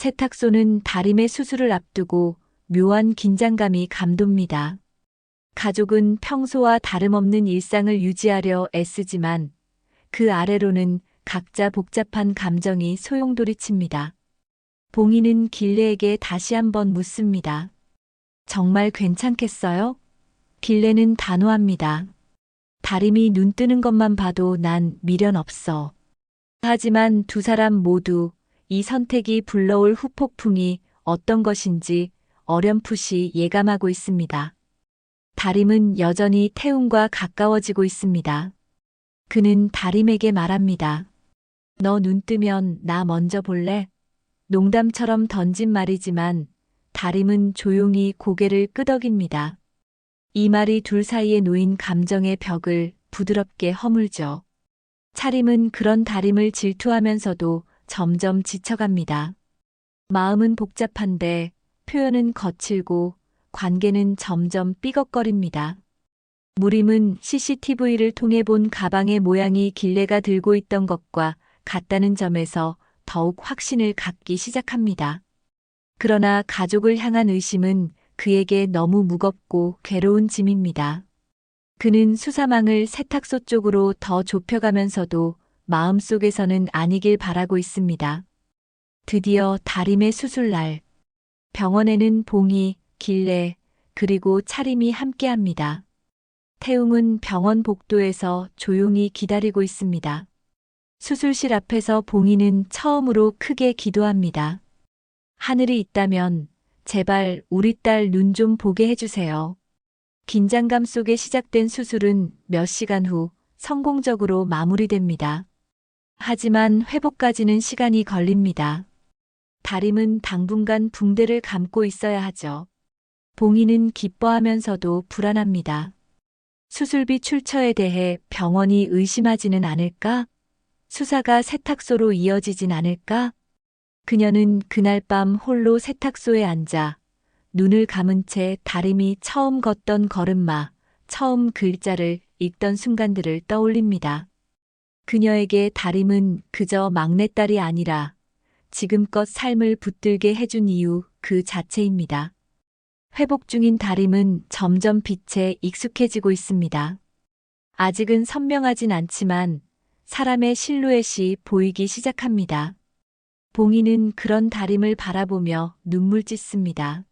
세탁소는 다림의 수술을 앞두고 묘한 긴장감이 감돕니다. 가족은 평소와 다름없는 일상을 유지하려 애쓰지만 그 아래로는 각자 복잡한 감정이 소용돌이칩니다. 봉이는 길레에게 다시 한번 묻습니다. 정말 괜찮겠어요? 길레는 단호합니다. 다림이 눈 뜨는 것만 봐도 난 미련 없어. 하지만 두 사람 모두 이 선택이 불러올 후폭풍이 어떤 것인지 어렴풋이 예감하고 있습니다. 다림은 여전히 태웅과 가까워지고 있습니다. 그는 다림에게 말합니다. 너 눈 뜨면 나 먼저 볼래? 농담처럼 던진 말이지만 다림은 조용히 고개를 끄덕입니다. 이 말이 둘 사이에 놓인 감정의 벽을 부드럽게 허물죠. 차림은 그런 다림을 질투하면서도 점점 지쳐갑니다. 마음은 복잡한데 표현은 거칠고 관계는 점점 삐걱거립니다. 무림은 CCTV를 통해 본 가방의 모양이 길레가 들고 있던 것과 같다는 점에서 더욱 확신을 갖기 시작합니다. 그러나 가족을 향한 의심은 그에게 너무 무겁고 괴로운 짐입니다. 그는 수사망을 세탁소 쪽으로 더 좁혀가면서도 마음속에서는 아니길 바라고 있습니다. 드디어 다림의 수술날. 병원에는 봉이, 길레, 그리고 차림이 함께합니다. 태웅은 병원 복도에서 조용히 기다리고 있습니다. 수술실 앞에서 봉이는 처음으로 크게 기도합니다. 하늘이 있다면 제발 우리 딸 눈 좀 보게 해주세요. 긴장감 속에 시작된 수술은 몇 시간 후 성공적으로 마무리됩니다. 하지만 회복까지는 시간이 걸립니다. 다림은 당분간 붕대를 감고 있어야 하죠. 봉이는 기뻐하면서도 불안합니다. 수술비 출처에 대해 병원이 의심하지는 않을까? 수사가 세탁소로 이어지진 않을까? 그녀는 그날 밤 홀로 세탁소에 앉아 눈을 감은 채 다림이 처음 걷던 걸음마, 처음 글자를 읽던 순간들을 떠올립니다. 그녀에게 다림은 그저 막내딸이 아니라 지금껏 삶을 붙들게 해준 이유 그 자체입니다. 회복 중인 다림은 점점 빛에 익숙해지고 있습니다. 아직은 선명하진 않지만 사람의 실루엣이 보이기 시작합니다. 봉이는 그런 다림을 바라보며 눈물 찢습니다.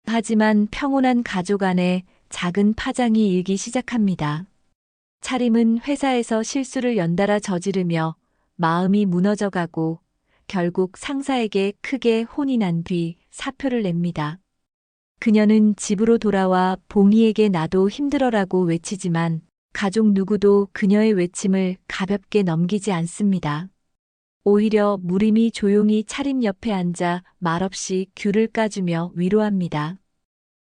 하지만 평온한 가족 안에 작은 파장이 일기 시작합니다. 차림은 회사에서 실수를 연달아 저지르며 마음이 무너져가고 결국 상사에게 크게 혼이 난 뒤 사표를 냅니다. 그녀는 집으로 돌아와 봉이에게 나도 힘들어라고 외치지만 가족 누구도 그녀의 외침을 가볍게 넘기지 않습니다. 오히려 무림이 조용히 차림 옆에 앉아 말없이 귤을 까주며 위로합니다.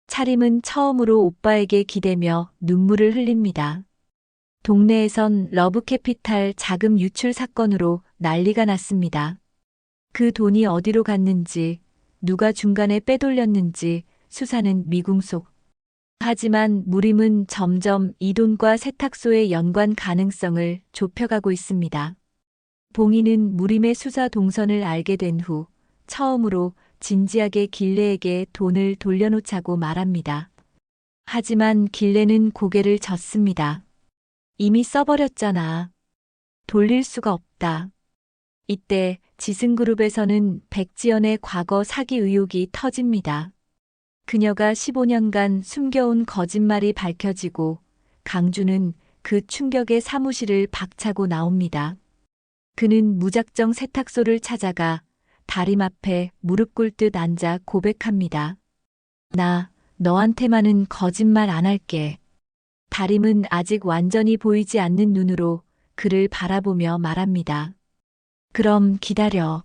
차림은 처음으로 오빠에게 기대며 눈물을 흘립니다. 동네에선 러브캐피탈 자금 유출 사건으로 난리가 났습니다. 그 돈이 어디로 갔는지, 누가 중간에 빼돌렸는지 수사는 미궁속. 하지만 무림은 점점 이 돈과 세탁소의 연관 가능성을 좁혀가고 있습니다. 봉이는 무림의 수사 동선을 알게 된 후 처음으로 진지하게 길레에게 돈을 돌려놓자고 말합니다. 하지만 길레는 고개를 젓습니다. 이미 써버렸잖아. 돌릴 수가 없다. 이때 지승그룹에서는 백지연의 과거 사기 의혹이 터집니다. 그녀가 15년간 숨겨온 거짓말이 밝혀지고 강주는 그 충격에 사무실을 박차고 나옵니다. 그는 무작정 세탁소를 찾아가 다림 앞에 무릎 꿇듯 앉아 고백합니다. 나 너한테만은 거짓말 안 할게. 다림은 아직 완전히 보이지 않는 눈으로 그를 바라보며 말합니다. 그럼 기다려.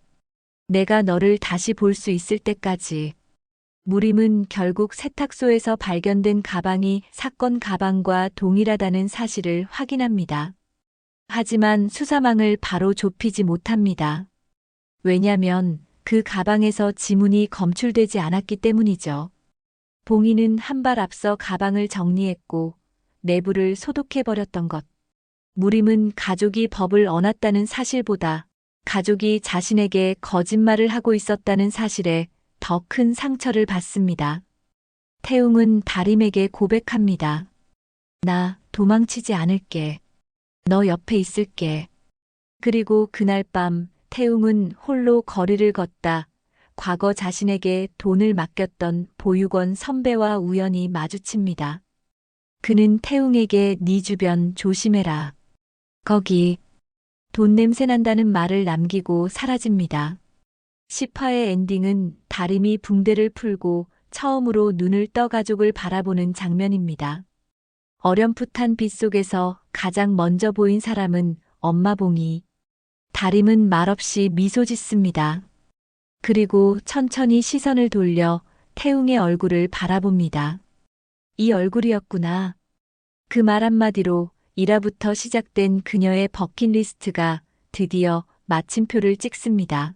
내가 너를 다시 볼 수 있을 때까지. 무림은 결국 세탁소에서 발견된 가방이 사건 가방과 동일하다는 사실을 확인합니다. 하지만 수사망을 바로 좁히지 못합니다. 왜냐면 그 가방에서 지문이 검출되지 않았기 때문이죠. 봉이는 한 발 앞서 가방을 정리했고 내부를 소독해버렸던 것. 무림은 가족이 법을 어났다는 사실보다 가족이 자신에게 거짓말을 하고 있었다는 사실에 더 큰 상처를 받습니다. 태웅은 다림에게 고백합니다. 나 도망치지 않을게. 너 옆에 있을게. 그리고 그날 밤 태웅은 홀로 거리를 걷다 과거 자신에게 돈을 맡겼던 보육원 선배와 우연히 마주칩니다. 그는 태웅에게 네 주변 조심해라. 거기 돈 냄새 난다는 말을 남기고 사라집니다. 10화의 엔딩은 다림이 붕대를 풀고 처음으로 눈을 떠 가족을 바라보는 장면입니다. 어렴풋한 빛 속에서 가장 먼저 보인 사람은 엄마 봉이. 다림은 말없이 미소 짓습니다. 그리고 천천히 시선을 돌려 태웅의 얼굴을 바라봅니다. 이 얼굴이었구나. 그 말 한마디로 1화부터 시작된 그녀의 버킷리스트가 드디어 마침표를 찍습니다.